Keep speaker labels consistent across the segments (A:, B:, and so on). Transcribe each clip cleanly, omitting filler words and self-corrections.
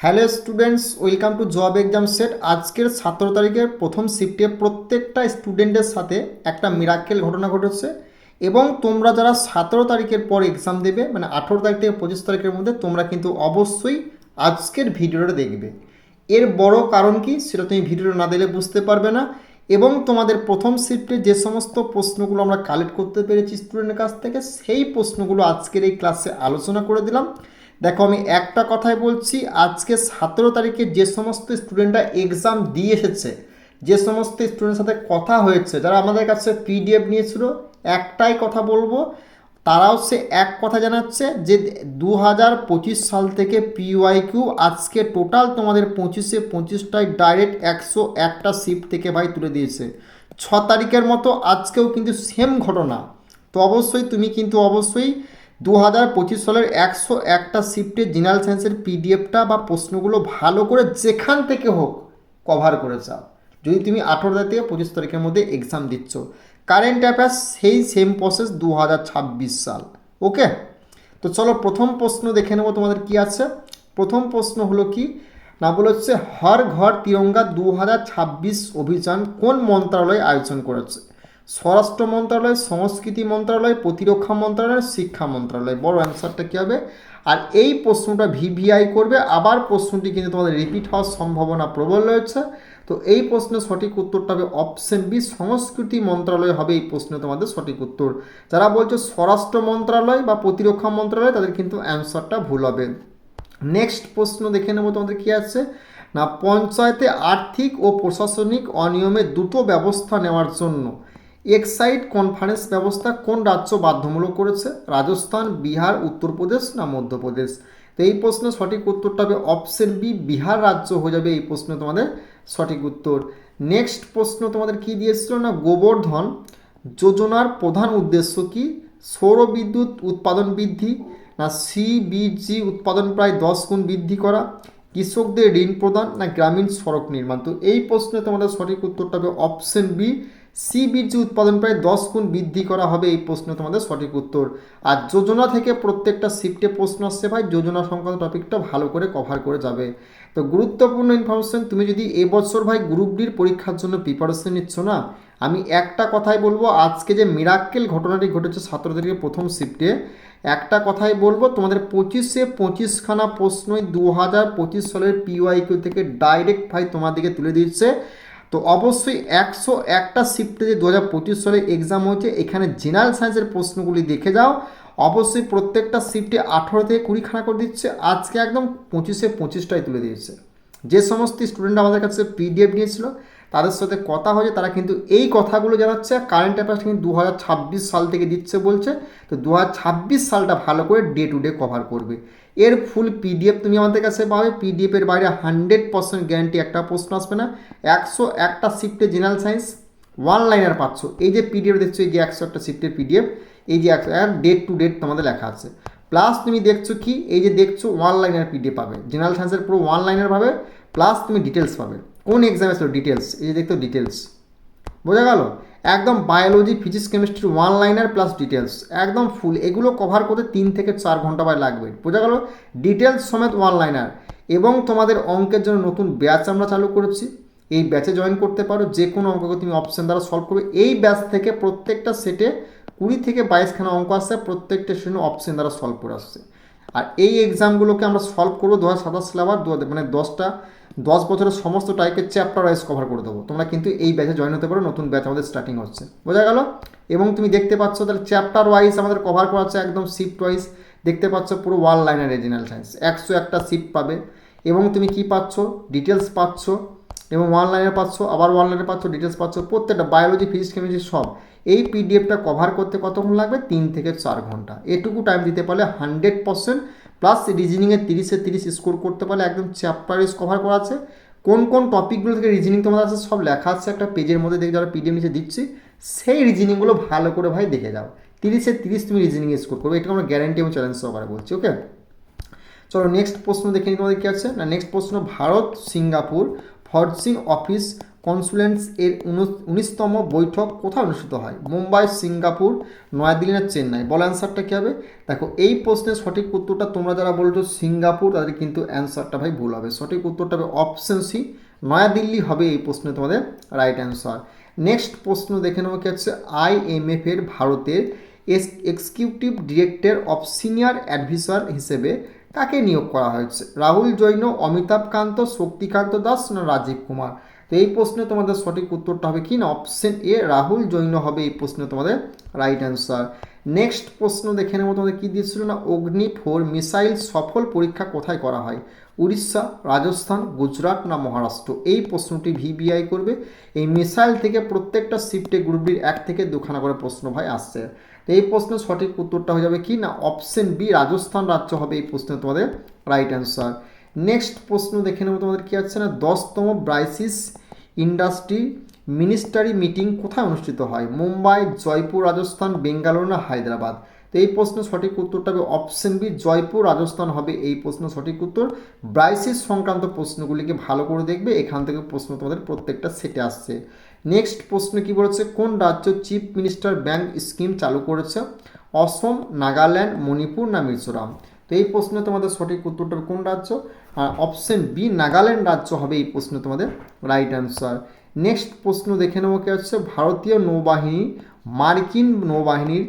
A: Hello students, welcome to job exam set. আজকের 17 তারিখের প্রথম শিফটে প্রত্যেকটা স্টুডেন্টের সাথে একটা মিরাক্কেল ঘটনা ঘটেছে এবং তোমরা যারা 17 তারিখের পর এক্সাম দেবে, মানে 18 তারিখ থেকে 25 তারিখের মধ্যে, তোমরা কিন্তু অবশ্যই আজকের ভিডিওটা দেখবে। এর বড় কারণ কি সেটা তুমি ভিডিওটা না দিলে বুঝতে পারবে না। এবং তোমাদের প্রথম শিফটে যে সমস্ত প্রশ্নগুলো আমরা কালেক্ট করতে পেরেছি স্টুডেন্টের কাছ থেকে, সেই প্রশ্নগুলো আজকের এই ক্লাসে আলোচনা করে দিলাম। দেখো, আমি একটা কথাই বলছি, আজকে 17 তারিখে যে সমস্ত স্টুডেন্টরা এক্সাম দিয়ে এসেছে, যে সমস্ত স্টুডেন্টের সাথে কথা হয়েছে, যারা আমাদের কাছে পিডিএফ নিয়েছিল, একটাই কথা বলবো, তারাও সে এক কথা জানাচ্ছে যে 2025 সাল থেকে পিওয়াইকিউ আজকে টোটাল তোমাদের 25টায় ডাইরেক্ট 101টা শিফট থেকে ভাই তুলে দিয়েছে। 6 তারিখের মতো আজকেও কিন্তু সেম ঘটনা। তো অবশ্যই তুমি কিন্তু অবশ্যই 2025 সালের 101টা শিফটের জেনারেল সায়েন্সের পিডিএফটা বা প্রশ্নগুলো ভালো করে যেখান থেকে হোক কভার করে যাও, যদি তুমি 18 তারিখ থেকে 25 তারিখের মধ্যে এক্সাম দিচ্ছ। কারেন্ট অ্যাফেয়ার্স সেই সেম প্রসেস 2026 সাল। ওকে, তো চলো প্রথম প্রশ্ন দেখে নেবো তোমাদের কি আছে। প্রথম প্রশ্ন হলো কি না, বলে হচ্ছে হর ঘর তিরঙ্গা 2026 অভিযান কোন মন্ত্রণালয় আয়োজন করেছে? স্বরাষ্ট্র মন্ত্রণালয়, সংস্কৃতি মন্ত্রণালয়, প্রতিরক্ষা মন্ত্রণালয়, শিক্ষা মন্ত্রণালয়। বড় অ্যান্সারটা কী হবে? আর এই প্রশ্নটা ভিভিআই করবে, আবার প্রশ্নটি কিন্তু তোমাদের রিপিট হওয়ার সম্ভাবনা প্রবল রয়েছে। তো এই প্রশ্নের সঠিক উত্তরটা হবে অপশন বি, সংস্কৃতি মন্ত্রণালয় হবে এই প্রশ্নে তোমাদের সঠিক উত্তর। যারা বলছো স্বরাষ্ট্র মন্ত্রণালয় বা প্রতিরক্ষা মন্ত্রণালয়, তাদের কিন্তু অ্যান্সারটা ভুল হবে। নেক্সট প্রশ্ন দেখে নেব তোমাদের কি আছে না, পঞ্চায়েতে আর্থিক ও প্রশাসনিক অনিয়মে দ্রুত ব্যবস্থা নেওয়ার জন্য এক্সাইড কনফারেন্স ব্যবস্থা কোন রাজ্য বাধ্যমূলক করেছে? রাজস্থান, বিহার, উত্তরপ্রদেশ না মধ্যপ্রদেশ? তো এই প্রশ্নের সঠিক উত্তরটা হবে অপশন বি, বিহার রাজ্য হয়ে যাবে এই প্রশ্নে তোমাদের সঠিক উত্তর। নেক্সট প্রশ্ন তোমাদের কি দিয়েছিল না, গোবর্ধন যোজনার প্রধান উদ্দেশ্য কি? সৌর বিদ্যুৎ উৎপাদন বৃদ্ধি, না সিবিজি উৎপাদন প্রায় 10 গুণ বৃদ্ধি করা, কৃষকদের ঋণ প্রদান, না গ্রামীণ সড়ক নির্মাণ? তো এই প্রশ্নে তোমাদের সঠিক উত্তরটা হবে অপশন বি, সিবিজি উৎপাদন প্রায় 10 গুণ বৃদ্ধি করা হবে এই প্রশ্নে তোমাদের সঠিক উত্তর। আর যোজনা থেকে প্রত্যেকটা শিফটে প্রশ্ন আসছে ভাই, যোজনা সংক্রান্ত টপিকটা ভালো করে কভার করে যাবে। তো গুরুত্বপূর্ণ ইনফরমেশন, তুমি যদি এবছর ভাই গ্রুপ ডির পরীক্ষার জন্য প্রিপারেশন নিচ্ছ না, আমি একটা কথাই বলবো, আজকে যে মিরাক্কেল ঘটনাটি ঘটেছে 17 তারিখে প্রথম শিফটে, একটা কথাই বলবো, তোমাদের 25খানা প্রশ্নই 2025 সালের পিওয়াইকিউ থেকে ডাইরেক্ট ভাই তোমাদেরকে তুলে দিচ্ছে। তো অবশ্যই 101টা শিফটে যে 2025 সালে এক্সাম হয়েছে, এখানে জেনারেল সায়েন্সের প্রশ্নগুলি দেখে যাও। অবশ্যই প্রত্যেকটা শিফটে 18 থেকে 20খানা করে দিচ্ছে, আজকে একদম 25টাই তুলে দিয়েছে। যে সমস্ত স্টুডেন্ট আমাদের কাছে পিডিএফ নিয়েছিল, তাদের সাথে কথা হয়েছে, তারা কিন্তু এই কথাগুলো জানাচ্ছে। কারেন্ট অ্যাফেয়ার্স কিন্তু 2026 সাল থেকে দিচ্ছে বলছে। তো 2026 সালটা ভালো করে ডে টু ডে কভার করবে। এর ফুল পিডিএফ তুমি আমাদের কাছে পাবে। পিডিএফের বাইরে 100% গ্যারান্টি একটা প্রশ্ন আসবে না। 101টা শিফটে জেনারেল সায়েন্স ওয়ান লাইনার পাচ্ছ। এই যে পিডিএফ দেখছো, এই যে 101টা শিফটের পিডিএফ, এই যে ডেট টু ডেট তোমাদের লেখা আছে। প্লাস তুমি দেখছো কি, এই যে দেখছো ওয়ান লাইনার পিডিএফ পাবে, জেনারেল সায়েন্সের পুরো ওয়ান লাইনার পাবে। প্লাস তুমি ডিটেলস পাবে, কোন এক্সামে আসলো ডিটেলস, এই যে দেখতো ডিটেলস। বোঝা গেল? একদম biology, physics, chemistry one liner plus details একদম ফুল। এগুলো কভার করতে 3 থেকে 4 ঘন্টা ভাই লাগবে। বোঝা গেল? ডিটেলস সমেত ওয়ান লাইনার। এবং তোমাদের অঙ্কের জন্য নতুন ব্যাচ আমরা চালু করেছি, এই ব্যাচে জয়েন করতে পারো। যে কোনো অঙ্ককে তুমি অপশন দ্বারা সলভ করবে। এই ব্যাচ থেকে প্রত্যেকটা সেটে 20 থেকে 22খানা অঙ্ক আসছে, প্রত্যেকটা সেটে অপশন দ্বারা সলভ করে আসছে। আর এই এক্সামগুলোকে আমরা সলভ করবো 2027 সালে আবার, মানে 10 বছরের সমস্ত টাইপের চ্যাপ্টার ওয়াইজ কভার করে দেবো। তোমরা কিন্তু এই ব্যাচে জয়েন হতে পারো, নতুন ব্যাচ আমাদের স্টার্টিং হচ্ছে। বোঝা গেল? এবং তুমি দেখতে পাচ্ছ তাহলে চ্যাপ্টার ওয়াইজ আমাদের কভার করা আছে, একদম শিফট ওয়াইজ দেখতে পাচ্ছ। পুরো ওয়ান লাইনার জেনারেল সায়েন্স 101টা শিফট পাবে। এবং তুমি কি পাচ্ছ? ডিটেলস পাচ্ছ, এবং ওয়ান লাইনার পাচ্ছ, আবার ওয়ান লাইনার পাচ্ছ, ডিটেলস পাচ্ছ, প্রত্যেকটা বায়োলজি, ফিজিক্স, কেমিস্ট্রি সব। এই পিডিএফটা কভার করতে কতক্ষণ লাগবে? 3 থেকে 4 ঘন্টা। এটুকু টাইম দিতে পারলে 100%, প্লাস রিজনিংয়ে 30-এ 30 স্কোর করতে পারলে একদম চ্যাপ্টার ওয়াইজ কভার করা আছে। কোন কোন টপিকগুলো থেকে রিজনিং তোমাদের আছে সব লেখা আছে একটা পেজের মধ্যে, দেখে যারা পিডিএফ নিচে দিচ্ছি, সেই রিজনিংগুলো ভালো করে ভাই দেখে যাও। 30-এ 30 তুমি রিজনিং স্কোর করবে, এটা আমরা গ্যারান্টি এবং চ্যালেঞ্জ সহকারে বলছি। ওকে, চলো নেক্সট প্রশ্ন দেখে নিই তোমাদের কী আছে না। নেক্সট প্রশ্ন, ভারত সিঙ্গাপুর ফরজিং অফিস কনসুলেন্স এর 19তম বৈঠক কোথায় অনুষ্ঠিত হয়? মুম্বাই, সিঙ্গাপুর, নয়াদিল্লি না চেন্নাই? বল অ্যান্সারটা কী হবে? দেখো এই প্রশ্নের সঠিক উত্তরটা তোমরা যারা বলছো সিঙ্গাপুর, তাদের কিন্তু অ্যান্সারটা ভাই ভুল হবে। সঠিক উত্তরটা হবে অপশন সি, নয়াদিল্লি হবে এই প্রশ্নে তোমাদের রাইট অ্যান্সার। নেক্সট প্রশ্ন দেখে নেবো কি হচ্ছে, IMF এর ভারতের executive director of senior adviser হিসেবে কাকে নিয়োগ করা হয়েছে? রাহুল জৈন, অমিতাভ কান্ত, শক্তিকান্ত দাস না রাজীব কুমার? তো এই প্রশ্নে তোমাদের সঠিক উত্তরটা হবে কি না অপশন এ, রাহুল জৈন হবে এই প্রশ্নে তোমাদের রাইট অ্যান্সার। নেক্সট প্রশ্ন দেখে নেবো তোমাদের কী দিয়েছিল না, অগ্নি-4 মিসাইল সফল পরীক্ষা কোথায় করা হয়? উড়িষ্যা, রাজস্থান, গুজরাট না মহারাষ্ট্র? এই প্রশ্নটি VBI করবে। এই মিসাইল থেকে প্রত্যেকটা শিফটে গ্রুপ ডির 1 থেকে 2খানা করে প্রশ্ন ভাই আসছে। তো এই প্রশ্নের সঠিক উত্তরটা হয়ে যাবে কি না অপশন বি, রাজস্থান রাজ্য হবে এই প্রশ্নে তোমাদের রাইট অ্যান্সার। নেক্সট প্রশ্ন দেখে নেবো তোমাদের কী আছে না, 10তম ব্রাইসিস ইন্ডাস্ট্রি মিনিস্টারি মিটিং কোথায় অনুষ্ঠিত হয়? মুম্বাই, জয়পুর রাজস্থান, বেঙ্গালুরু না হায়দ্রাবাদ? তো এই প্রশ্নের সঠিক উত্তরটা হবে অপশন বি, জয়পুর রাজস্থান হবে এই প্রশ্নের সঠিক উত্তর। ব্রাইসিস সংক্রান্ত প্রশ্নগুলিকে ভালো করে দেখবে, এখান থেকে প্রশ্ন তোমাদের প্রত্যেকটা সেটে আসছে। নেক্সট প্রশ্ন কি বলেছে, কোন রাজ্য চিফ মিনিস্টার ব্যাংক স্কিম চালু করেছে? অসম, নাগাল্যান্ড, মণিপুর না মিজোরাম? তো এই প্রশ্নে তোমাদের সঠিক উত্তরটা কোন রাজ্য? অপশন বি, নাগাল্যান্ড রাজ্য হবে এই প্রশ্নে তোমাদের রাইট অ্যান্সার। নেক্সট প্রশ্ন দেখে নেবো কি হচ্ছে, ভারতীয় নৌবাহিনী মার্কিন নৌবাহিনীর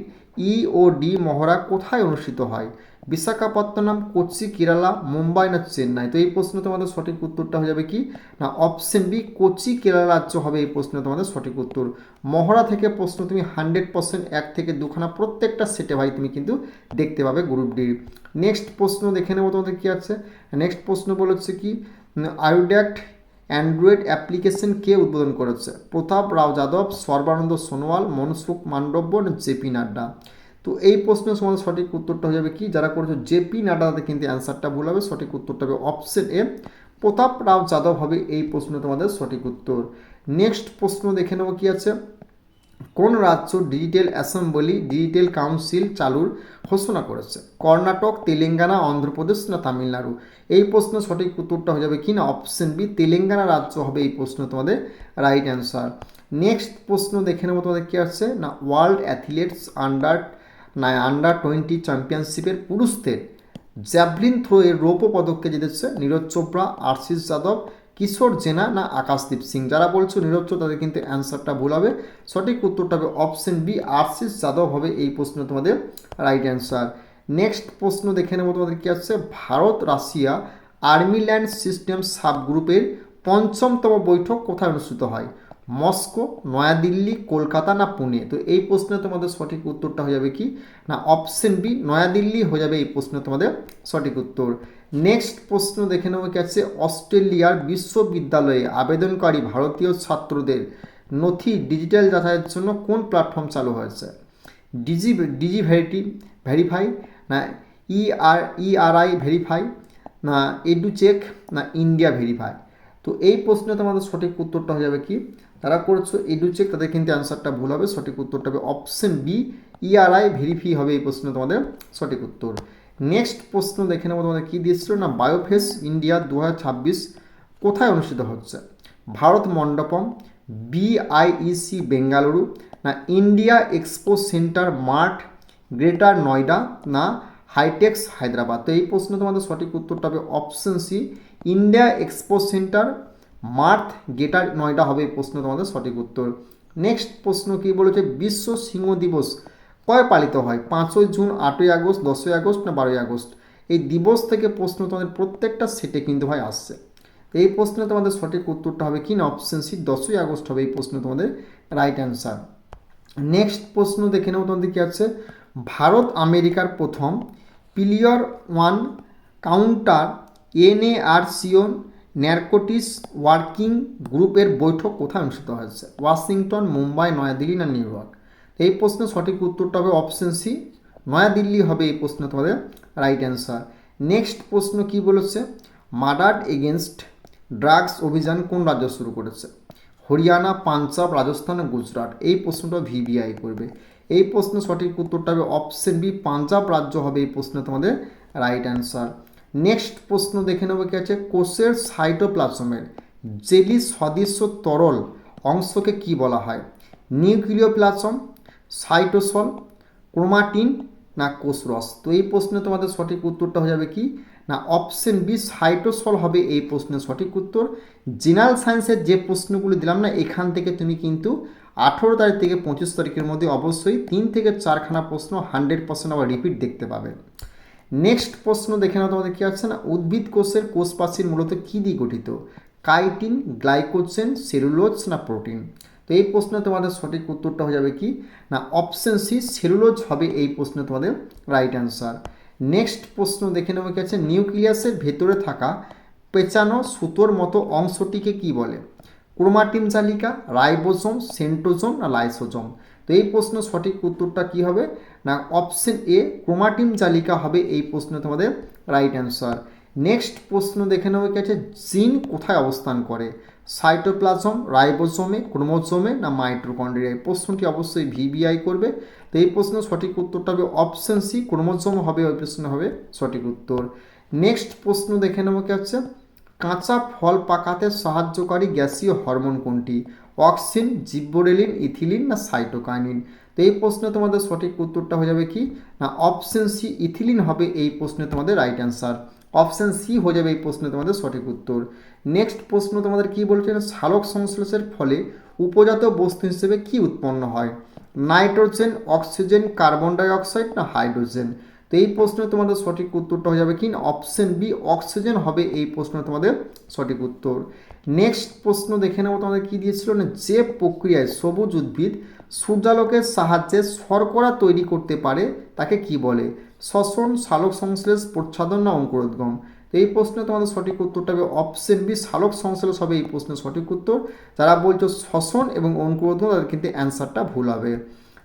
A: EOD মহড়া কোথায় অনুষ্ঠিত হয়? বিশাখাপত্তনম, কোচি, কেরালা, মুম্বাই না চেন্নাই? তো এই প্রশ্নে তোমাদের সঠিক উত্তরটা হয়ে যাবে কি না অপশন বি, কোচি কেরালা রাজ্য হবে এই প্রশ্নে তোমাদের সঠিক উত্তর। মহড়া থেকে প্রশ্ন তুমি 100% 1 থেকে 2খানা প্রত্যেকটা সেটে ভাই তুমি কিন্তু দেখতে পাবে গ্রুপ ডি। নেক্সট প্রশ্ন দেখে নেবো তোমাদের কী আছে। নেক্সট প্রশ্ন বলেছে কি, আয়োড্যাক্ট অ্যান্ড্রয়েড অ্যাপ্লিকেশন কে উদ্বোধন করেছে? প্রতাপ রাও যাদব, সর্বানন্দ সোনোয়াল, মনসুখ মান্ডব্য না জেপি নাড্ডা? তো এই প্রশ্নের তোমাদের সঠিক উত্তরটা হয়ে যাবে কি, যারা করেছো জেপি নাড্ডা তাদের কিন্তু অ্যান্সারটা ভুল হবে। সঠিক উত্তরটা হবে অপশন এ, প্রতাপ রাও যাদব হবে এই প্রশ্ন তোমাদের সঠিক উত্তর। নেক্সট প্রশ্ন দেখে নেবো কি আছে, কোন রাজ্য ডিজিটাল অ্যাসেম্বলি ডিজিটাল কাউন্সিল চালুর ঘোষণা করেছে? কর্ণাটক, তেলেঙ্গানা, অন্ধ্রপ্রদেশ না তামিলনাড়ু? এই প্রশ্নের সঠিক উত্তরটা হয়ে যাবে কি না অপশন বি, তেলেঙ্গানা রাজ্য হবে এই প্রশ্ন তোমাদের রাইট অ্যান্সার। নেক্সট প্রশ্ন দেখে নেবো তোমাদের কী আছে না, ওয়ার্ল্ড অ্যাথলেটস আন্ডার 20 চ্যাম্পিয়নশিপের পুরুষদের জ্যাভলিন থ্রো এর রৌপ্য পদককে জিতেছে নীরজ চোপড়া, আশিস যাদব, কিশোর জেনা না আকাশদীপ সিং? যারা বলছো নীরজ চোপড়া তাদের কিন্তু অ্যান্সারটা ভুল হবে। সঠিক উত্তরটা হবে অপশন বি, আশিস যাদব হবে এই প্রশ্ন তোমাদের রাইট অ্যান্সার। নেক্সট প্রশ্ন দেখে নেবো তোমাদের কী আছে, Bharat Russia army land system সাবগ্রুপের 5মতম বৈঠক কোথায় অনুষ্ঠিত হয়? মস্কো, নয়াদিল্লি, কলকাতা না পুনে? তো এই প্রশ্নে তোমাদের সঠিক উত্তরটা হয়ে যাবে কি না অপশন বি, নয়াদিল্লি হয়ে যাবে এই প্রশ্নে তোমাদের সঠিক উত্তর। নেক্সট প্রশ্ন দেখে নেবো কি আছে, অস্ট্রেলিয়ার বিশ্ববিদ্যালয়ে আবেদনকারী ভারতীয় ছাত্রদের নথি ডিজিটাল যাচাইয়ের জন্য কোন প্ল্যাটফর্ম চালু হয়েছে? ডিজি ভেরিফাই না ERI ভেরিফাই না এডুচেক না ইন্ডিয়া ভেরিফাই? তো এই প্রশ্নে তোমাদের সঠিক উত্তরটা হয়ে যাবে কি, তারা করেছো এডুচেক তাদের কিন্তু অ্যান্সারটা ভুল হবে। সঠিক উত্তরটা হবে অপশন বি, ERI ভেরিফাই হবে এই প্রশ্নে তোমাদের সঠিক উত্তর। নেক্সট প্রশ্ন দেখে নেবো তোমাদের কী দিয়েছিল না, বায়োফেস ইন্ডিয়া 2026 কোথায় অনুষ্ঠিত হচ্ছে? ভারত মণ্ডপম, BIEC বেঙ্গালুরু না India Expo Centre Mart Greater Noida না হাইটেক্স হায়দ্রাবাদ? তো এই প্রশ্ন তোমাদের সঠিক উত্তরটা হবে option C, India Expo Centre Mart Greater Noida হবে এই প্রশ্ন তোমাদের সঠিক উত্তর। নেক্সট প্রশ্ন কী বলেছে, বিশ্ব সিংহ দিবস কবে পালিত হয়? 5ই জুন, 8ই আগস্ট, 10ই আগস্ট না 12ই আগস্ট? এই দিবস থেকে প্রশ্ন তোমাদের প্রত্যেকটা সেটে কিন্তু ভাই আসছে। এই প্রশ্নে তোমাদের সঠিক উত্তরটা হবে কি না অপশন সি, 10ই আগস্ট হবে এই প্রশ্ন তোমাদের রাইট অ্যান্সার। নেক্সট প্রশ্ন দেখে নেব তোমাদের কী আছে, ভারত আমেরিকার প্রথম পিলিয়র 1 কাউন্টার NARCO ন্যারকোটিক্স ওয়ার্কিং গ্রুপের বৈঠক কোথায় অনুষ্ঠিত হয়েছে? ওয়াশিংটন, মুম্বাই, নয়াদিল্লি না নিউ ইয়র্ক? এই প্রশ্নের সঠিক উত্তরটা হবে অপশন সি, নয়াদিল্লি হবে এই প্রশ্ন তোমাদের রাইট অ্যান্সার। নেক্সট প্রশ্ন কি বলেছে, মার্ডার এগেনস্ট ড্রাগস অভিযান কোন রাজ্য শুরু করেছে? হরিয়ানা, পাঞ্জাব, রাজস্থান, গুজরাট? এই প্রশ্নটা VBI করবে। এই প্রশ্নের সঠিক উত্তরটা হবে অপশন বি, পাঞ্জাব রাজ্য হবে এই প্রশ্নে তোমাদের রাইট অ্যান্সার। নেক্সট প্রশ্ন দেখে নেবো কি আছে, কোষের সাইটোপ্লাজমের জেলি সদৃশ্য তরল অংশকে কি বলা হয়? নিউক্লিওপ্লাজম, সাইটোসল, ক্রোমাটিন না কোষরস? তো এই প্রশ্নে তোমাদের সঠিক উত্তরটা হয়ে যাবে কি না অপশন বি সাইটোসল হবে এই প্রশ্নের সঠিক উত্তর। জেনারেল সায়েন্সের যে প্রশ্নগুলো দিলাম না এখান থেকে তুমি কিন্তু 18 তারিখ থেকে 25 তারিখের মধ্যে অবশ্যই 3 থেকে 4খানা প্রশ্ন 100% আবার রিপিট দেখতে পাবে। নেক্সট প্রশ্ন দেখে নাও তোমাদের কী আছে না উদ্ভিদ কোষের কোষপ্রাচীর মূলত কী দিয়ে গঠিত? কাইটিন, গ্লাইকোজেন, সেলুলোজ না প্রোটিন? তো এই প্রশ্নে তোমাদের সঠিক উত্তরটা হয়ে যাবে কি না অপশন সি সেলুলোজ হবে এই প্রশ্নে তোমাদের রাইট অ্যান্সার। নেক্সট প্রশ্ন দেখে নেবো কি আছে নিউক্লিয়াসের ভেতরে থাকা পেঁচানো সুতোর মতো অংশটিকে কি বলে? ক্রোমাটিন জালিকা, রাইবোজোম, সেন্ট্রোজোম না লাইসোজোম? তো এই প্রশ্নের সঠিক উত্তরটা কি হবে না অপশন এ ক্রোমাটিন জালিকা হবে এই প্রশ্নে তোমাদের রাইট অ্যান্সার। নেক্সট প্রশ্ন দেখে নেবো কি আছে জিন কোথায় অবস্থান করে? সাইটোপ্লাজম, রাইবোজোমে, ক্রোমোজোমে না মাইটোকন্ড্রিয়ায়? প্রশ্নটি অবশ্যই ভিবিআই করবে। তো এই প্রশ্নের সঠিক উত্তরটা হবে অপশন সি ক্রোমোজোম হবে ওই প্রশ্ন হবে সঠিক উত্তর। নেক্সট প্রশ্ন দেখে নেবো কি আছে কাঁচা ফল পাকাতে সাহায্যকারী গ্যাসীয় হরমোন কোনটি? অক্সিন, জিব্বোরেলিন, ইথিলিন না সাইটোকাইনিন? তো এই প্রশ্নে তোমাদের সঠিক উত্তরটা হয়ে যাবে কি না অপশন সি ইথিলিন হবে এই প্রশ্নে তোমাদের রাইট অ্যান্সার। অপশন সি হয়ে যাবে এই প্রশ্নে তোমাদের সঠিক উত্তর। নেক্সট প্রশ্ন তোমাদের কি বলছে না সালোক সংশ্লেষের ফলে উপজাত বস্তু হিসেবে কি উৎপন্ন হয়? Nitrogen, oxygen, carbon die oxide না হাইড্রোজেন? তো এই প্রশ্নে তোমাদের সঠিক উত্তরটা হয়ে যাবে কি অপশন বি অক্সিজেন হবে এই প্রশ্নে তোমাদের সঠিক উত্তর। নেক্সট প্রশ্ন দেখে নেবো তোমাদের কী দিয়েছিল না যে প্রক্রিয়ায় সবুজ উদ্ভিদ সূর্যালোকের সাহায্যে শর্করা তৈরি করতে পারে তাকে কি বলে? শ্বসন, সালোক সংশ্লেষ, প্রচ্ছাদন না অঙ্কুরোদ্গম? তো এই প্রশ্নে তোমাদের সঠিক উত্তরটা হবে অপশন বি সালোক সংশ্লেষ হবে এই প্রশ্নের সঠিক উত্তর। যারা বলছো শ্বসন এবং অঙ্কুরোদ্গম তাদের কিন্তু অ্যান্সারটা ভুল হবে।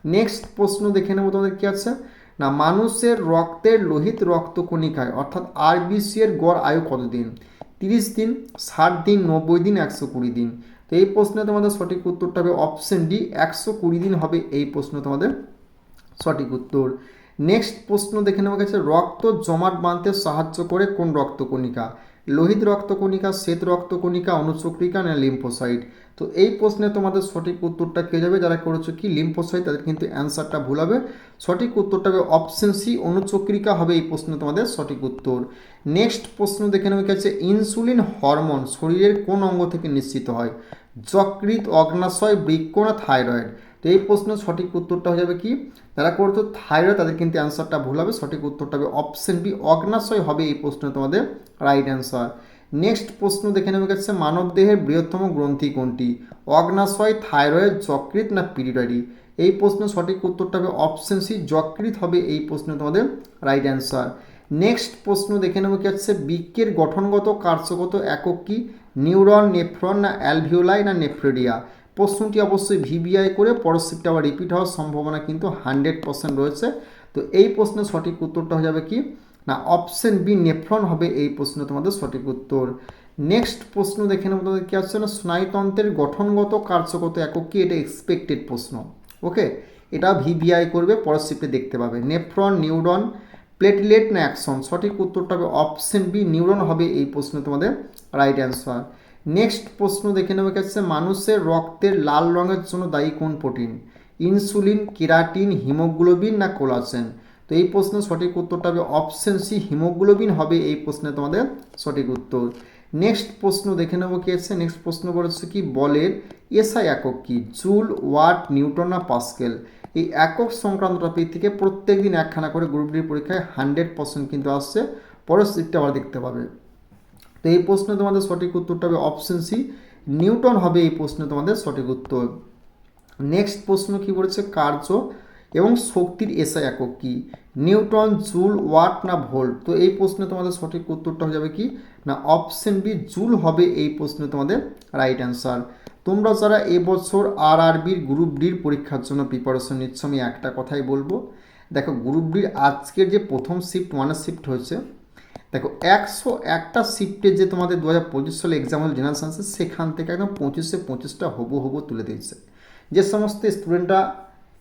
A: নেক্সট প্রশ্ন দেখে নেবো তোমাদের কী আছে না মানুষের রক্তের লোহিত রক্তকণিকায় অর্থাৎ আরবিসি এর গড় আয়ু কতদিন? 30 দিন, 60 দিন, 90 দিন, 120 দিন? তো এই প্রশ্নে তোমাদের সঠিক উত্তরটা হবে অপশন ডি 120 দিন হবে এই প্রশ্ন তোমাদের সঠিক উত্তর। নেক্সট প্রশ্ন দেখে নেওয়া গেছে রক্ত জমাট বাঁধতে সাহায্য করে কোন রক্তকণিকা? লোহিত রক্তকণিকা, শ্বেত রক্তকণিকা, অনুচক্রিকা না লিম্ফোসাইট? তো এই প্রশ্নে তোমাদের সঠিক উত্তরটা কে যাবে যারা করেছো কি লিম্ফোসাইট তাদের কিন্তু অ্যান্সারটা ভুল হবে। সঠিক উত্তরটা হবে অপশন সি অনুচক্রিকা হবে এই প্রশ্নে তোমাদের সঠিক উত্তর। নেক্সট প্রশ্ন দেখে নেওয়া গেছে ইনসুলিন হরমোন শরীরের কোন অঙ্গ থেকে নিঃসৃত হয়? যকৃৎ, অগ্নাশয়, বৃক্ক না থাইরয়েড? তো এই প্রশ্নের সঠিক উত্তরটা হয়ে যাবে কি যারা করতো থাইরয়েড তাদের কিন্তু অ্যান্সারটা ভুল হবে। সঠিক উত্তরটা হবে অপশন বি অগ্নাশয় হবে এই প্রশ্নে তোমাদের রাইট অ্যান্সার। নেক্সট প্রশ্ন দেখে নেওয়া গেছে মানবদেহের বৃহত্তম গ্রন্থি কোনটি? অগ্নাশয়, থাইরয়েড, যকৃৎ না পিটুইটারি? এই প্রশ্নের সঠিক উত্তরটা হবে অপশন সি যকৃৎ হবে এই প্রশ্নে তোমাদের রাইট অ্যান্সার। নেক্সট প্রশ্ন দেখে নেবো কি আছে বৃক্কের গঠনগত কার্যগত একক কি? নিউরন, নেফ্রন না অ্যালভিওলাই না নেফ্রেডিয়া? প্রশ্নটি অবশ্যই ভিবিআই করে পরের শিফটে আবার রিপিট হওয়ার সম্ভাবনা কিন্তু 100% রয়েছে। তো এই প্রশ্নের সঠিক উত্তরটা হয়ে যাবে কি না অপশন বি নেফ্রন হবে এই প্রশ্নে তোমাদের সঠিক উত্তর। নেক্সট প্রশ্ন দেখে নেবো তোমাদের কী আসছে না স্নায়ুতন্ত্রের গঠনগত কার্যগত একক কি? এটা এক্সপেক্টেড প্রশ্ন, ওকে, এটা ভিবিআই করবে পরের শিফটে দেখতে পাবে। নেফ্রন, নিউরন, প্লেটলেট না অ্যাকশন? সঠিক উত্তরটা হবে অপশন বি নিউরন হবে এই প্রশ্নে তোমাদের রাইট অ্যান্সার। নেক্সট প্রশ্ন দেখে নেবে কাছে মানুষের রক্তের লাল রঙের জন্য দায়ী কোন প্রোটিন? ইনসুলিন, কেরাটিন, হিমোগ্লোবিন না কোলাজেন? তো এই প্রশ্নের সঠিক উত্তরটা হবে অপশন সি হিমোগ্লোবিন হবে এই প্রশ্নে তোমাদের সঠিক উত্তর। নেক্সট প্রশ্ন দেখে নেবো কি আছে নেক্সট প্রশ্ন বলেছে কি বলের এসআই একক কি? জুল, ওয়াট, নিউটন না পাস্কেল? এই একক সংক্রান্ত টপিক থেকে প্রত্যেক দিন একখানা করে গ্রুপ ডি পরীক্ষায় 100% কিন্তু আসছে, পরের শিফটে আবার দেখতে পাবে। তো এই প্রশ্নে তোমাদের সঠিক উত্তরটা হবে অপশন সি নিউটন হবে এই প্রশ্নে তোমাদের সঠিক উত্তর। নেক্সট প্রশ্ন কি বলেছে কার্য এবং শক্তির এসআই একক কি? নিউটন, জুল, ওয়াট না ভোল্ট? তো এই প্রশ্নে তোমাদের সঠিক উত্তরটা হয়ে যাবে কি না অপশন বি জুল হবে এই প্রশ্নে তোমাদের রাইট অ্যান্সার। তোমরা যারা এবছর আরআরবির গ্রুপ ডির পরীক্ষার জন্য প্রিপারেশন নিচ্ছ আমি একটা কথাই বলবো, দেখো গ্রুপ ডির আজকের যে প্রথম শিফট 1 শিফট হয়েছে, দেখো 101টা শিফটে যে তোমাদের 2025 সালে এক্সাম হল জেনারেল সায়েন্সের সেখান থেকে একদম 25-25টা হবু তুলে দিয়েছে। যে সমস্ত স্টুডেন্টরা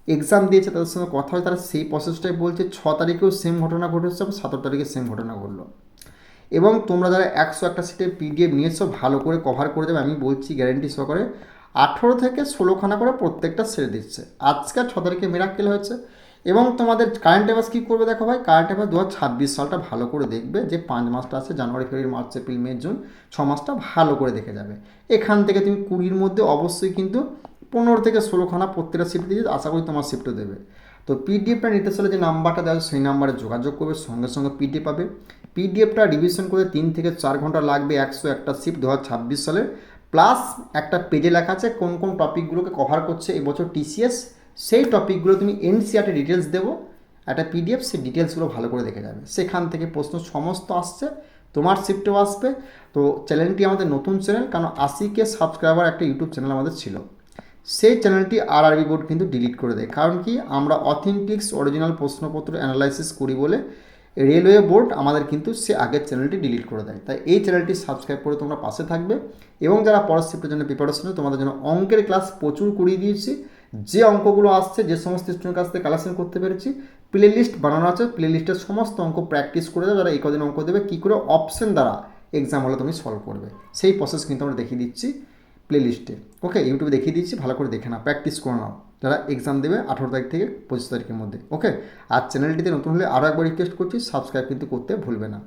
A: এক্সাম দিয়েছে তাদের সঙ্গে কথা হয় তারা সেই প্রসেসটাই বলছে 6 তারিখেও সেম ঘটনা ঘটেছে এবং 17 তারিখে সেম ঘটনা ঘটলো। এবং তোমরা যারা 101টা সিটের পিডিএফ নিয়েছো ভালো করে কভার করে দেবে, আমি বলছি গ্যারেন্টি সহকারে। 18 থেকে 16খানা করে প্রত্যেকটা সেট দিচ্ছে। আজকে 6 তারিখে মিরাক্কেল হয়েছে। এবং তোমাদের কারেন্ট অ্যাফেয়ার্স কী করবে দেখো ভাই, কারেন্ট অ্যাফেয়ার্স 2026 সালটা ভালো করে দেখবে, যে 5 মাসটা আছে January February March April May June, 6 মাসটা ভালো করে দেখে যাবে। এখান থেকে তুমি 20-র মধ্যে অবশ্যই কিন্তু 15 থেকে 16খানা প্রত্যেকটা শিফট দিয়ে আশা করি তোমার শিফটও দেবে। তো পিডিএফটা নিতে চলে যে নাম্বারটা দেওয়া সেই নাম্বারে যোগাযোগ করবে, সঙ্গে সঙ্গে পিডিএফ পাবে। পিডিএফটা রিভিশন করে 3 থেকে 4 ঘন্টা লাগবে 101টা শিফট 2026 সালের। প্লাস একটা পেজে লেখা আছে কোন কোন টপিকগুলোকে কভার করছে এবছর টিসিএস, সেই টপিকগুলো তুমি এনসিআরটি ডিটেলস দেবো একটা পিডিএফ, সেই ডিটেলসগুলো ভালো করে দেখে যাবে। সেখান থেকে প্রশ্ন সমস্ত আসছে, তোমার শিফটেও আসবে। তো চ্যানেলটি আমাদের নতুন চ্যানেল, কারণ 80K সাবস্ক্রাইবার একটা ইউটিউব চ্যানেল আমাদের ছিল, সেই চ্যানেলটি আরআরবি বোর্ড কিন্তু ডিলিট করে দেয়। কারণ কি, আমরা অথেন্টিক্স অরিজিনাল প্রশ্নপত্র অ্যানালাইসিস করি বলে রেলওয়ে বোর্ড আমাদের কিন্তু সে আগের চ্যানেলটি ডিলিট করে দেয়। তাই এই চ্যানেলটি সাবস্ক্রাইব করে তোমরা পাশে থাকবে। এবং যারা পরের শিফটের জন্য প্রিপারেশন, তোমাদের জন্য অঙ্কের ক্লাস প্রচুর করিয়ে দিয়েছি। যে অঙ্কগুলো আসছে, যে সমস্ত স্টুডেন্টের কাছ থেকে কালেকশন করতে পেরেছি, প্লে লিস্ট বানানো আছে, প্লে লিস্টের সমস্ত অঙ্ক প্র্যাকটিস করে দাও। যারা এই কদিন অঙ্ক দেবে, কী করে অপশন দ্বারা এক্সাম হলে তুমি সলভ করবে, সেই প্রসেস কিন্তু আমরা দেখিয়ে দিচ্ছি প্লে লিস্টে। ওকে, ইউটিউবে দেখিয়ে দিচ্ছি, ভালো করে দেখে নাও, প্র্যাকটিস করে নাও যারা এক্সাম দেবে 18 তারিখ থেকে 25 তারিখের মধ্যে। ওকে, আর চ্যানেলটিতে নতুন হলে আরও একবার রিকোয়েস্ট করছি, সাবস্ক্রাইব কিন্তু করতে ভুলবে না।